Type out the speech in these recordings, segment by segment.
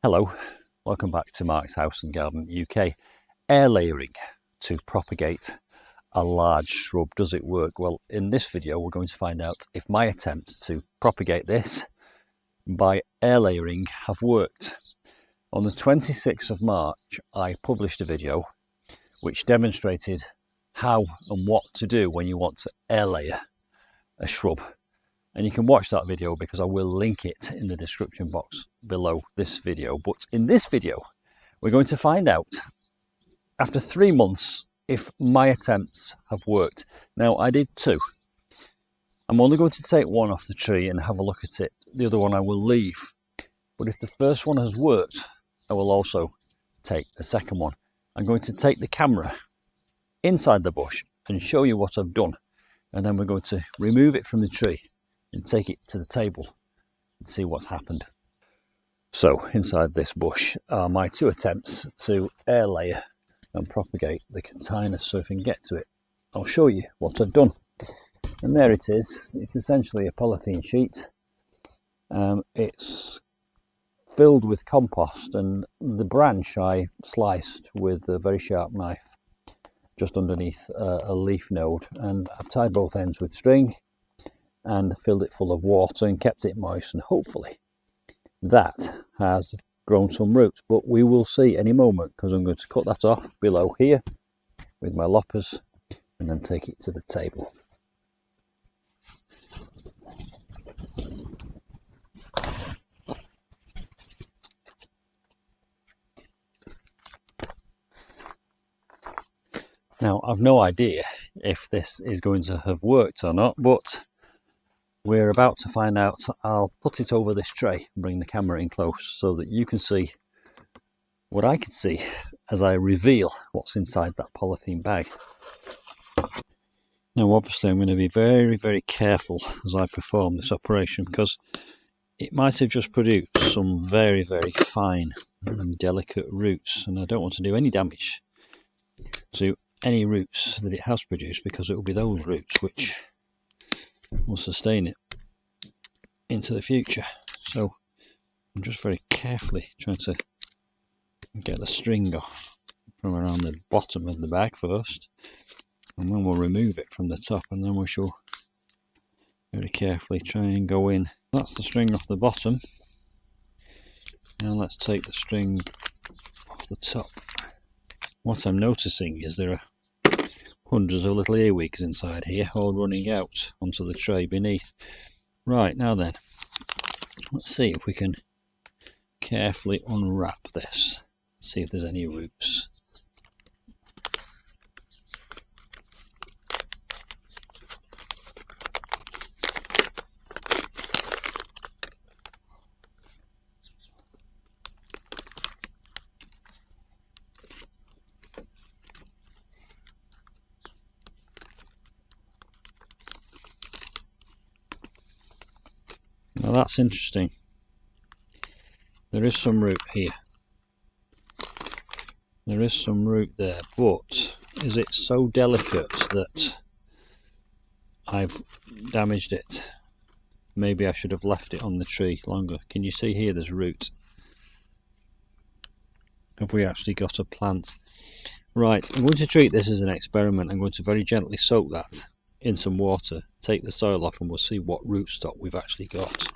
Hello, welcome back to Mark's House and Garden UK. Air layering to propagate a large shrub. Does it work? Well, in this video we're going to find out if my attempts to propagate this by air layering have worked. On the 26th of March I published a video which demonstrated how and what to do when you want to air layer a shrub. And you can watch that video because I will link it in the description box below this video. But in this video, we're going to find out, after 3 months, if my attempts have worked. Now, I did two. I'm only going to take one off the tree and have a look at it. The other one I will leave. But if the first one has worked, I will also take the second one. I'm going to take the camera inside the bush and show you what I've done. And then we're going to remove it from the tree and take it to the table and see what's happened. So inside this bush are my two attempts to air layer and propagate the Cotinus. So if I can get to it, I'll show you what I've done. And there it is. It's essentially a polythene sheet. It's filled with compost, and the branch I sliced with a very sharp knife just underneath a leaf node, and I've tied both ends with string and filled it full of water and kept it moist, and hopefully that has grown some roots. But we will see any moment, because I'm going to cut that off below here with my loppers and then take it to the table. Now, I've no idea if this is going to have worked or not, but we're about to find out. I'll put it over this tray and bring the camera in close so that you can see what I can see as I reveal what's inside that polythene bag. Now, obviously, I'm going to be very, very careful as I perform this operation, because it might have just produced some very, very fine and delicate roots, and I don't want to do any damage to any roots that it has produced, because it will be those roots which will sustain it into the future. So I'm just very carefully trying to get the string off from around the bottom of the bag first, and then we'll remove it from the top, and then we shall very carefully try and go in. That's the string off the bottom. Now let's take the string off the top. What I'm noticing is there are hundreds of little earwigs inside here, all running out onto the tray beneath. Right, now then, let's see if we can carefully unwrap this, see if there's any roots. Now that's interesting. There is some root here. There is some root there, but is it so delicate that I've damaged it? Maybe I should have left it on the tree longer. Can you see here there's root? Have we actually got a plant? Right, I'm going to treat this as an experiment. I'm going to very gently soak that in some water, take the soil off, and we'll see what rootstock we've actually got.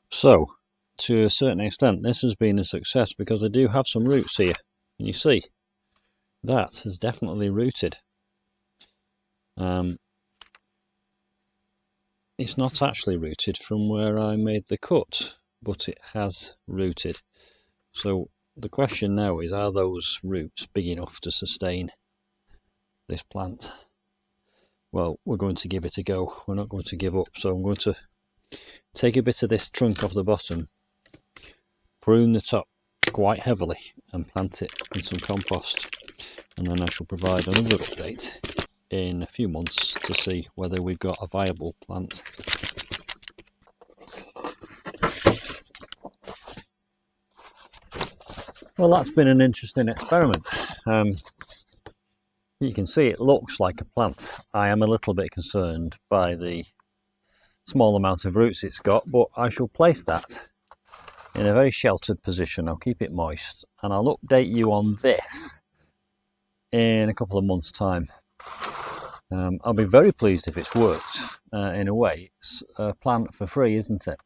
So, to a certain extent, this has been a success, because I do have some roots here. Can you see? That has definitely rooted. It's not actually rooted from where I made the cut, but it has rooted. So the question now is, are those roots big enough to sustain this plant? Well, we're going to give it a go. We're not going to give up. So I'm going to take a bit of this trunk off the bottom, prune the top quite heavily, and plant it in some compost. And then I shall provide another update in a few months to see whether we've got a viable plant. Well, that's been an interesting experiment. You can see it looks like a plant. I am a little bit concerned by the small amount of roots it's got, but I shall place that in a very sheltered position. I'll keep it moist and I'll update you on this in a couple of months' time. I'll be very pleased if it's worked. In a way, it's a plant for free, isn't it?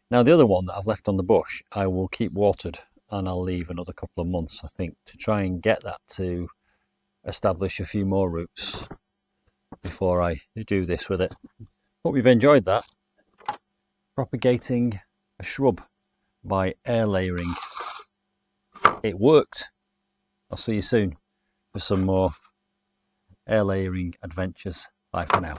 Now the other one that I've left on the bush, I will keep watered and I'll leave another couple of months, I think, to try and get that to establish a few more roots before I do this with it. Hope you've enjoyed that. Propagating a shrub by air layering. It worked. I'll see you soon for some more air layering adventures. Bye for now.